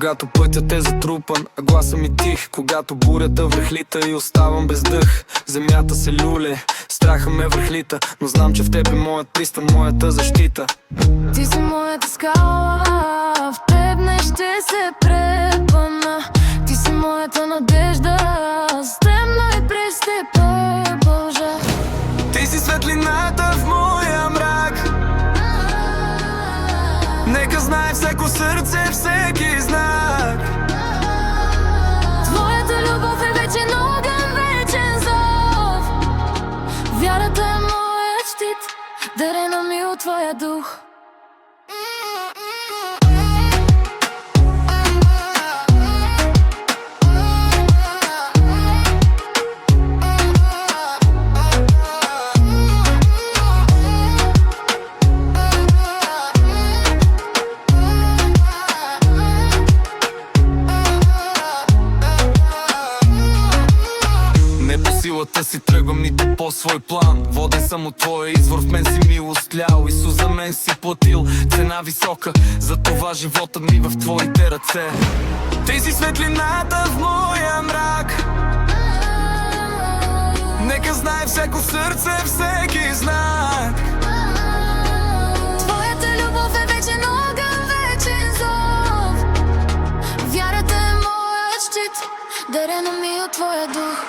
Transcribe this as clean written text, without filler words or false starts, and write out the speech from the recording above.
когато пътят е затрупан, а гласа ми тих. Когато бурята връхлита и оставам без дъх, земята се люле, страха ме връхлита, но знам, че в теб е моят пристан, моята защита. Ти си моята скала, в теб не ще се препъна. Ти си моята надежда, с темна и през теб е Божа. Ти си светлината в моя мрак. Нека знае всеко сърце, всеки знак. Твоята любов е вечен огън, вечен зов. Вярата е моят щит, дарена ми от твоя дух. Силата си тръгвам, нито по свой план. Воден съм от твоя извор, в мен си милостлял. Исус за мен си платил цена висока, затова живота ми в твоите ръце. Ти си светлината в моя мрак. Нека знае всеко сърце, всеки знак. Твоята любов е вечен огън, вечен зов. Вярата е моят щит, дарена ми от твоя дух.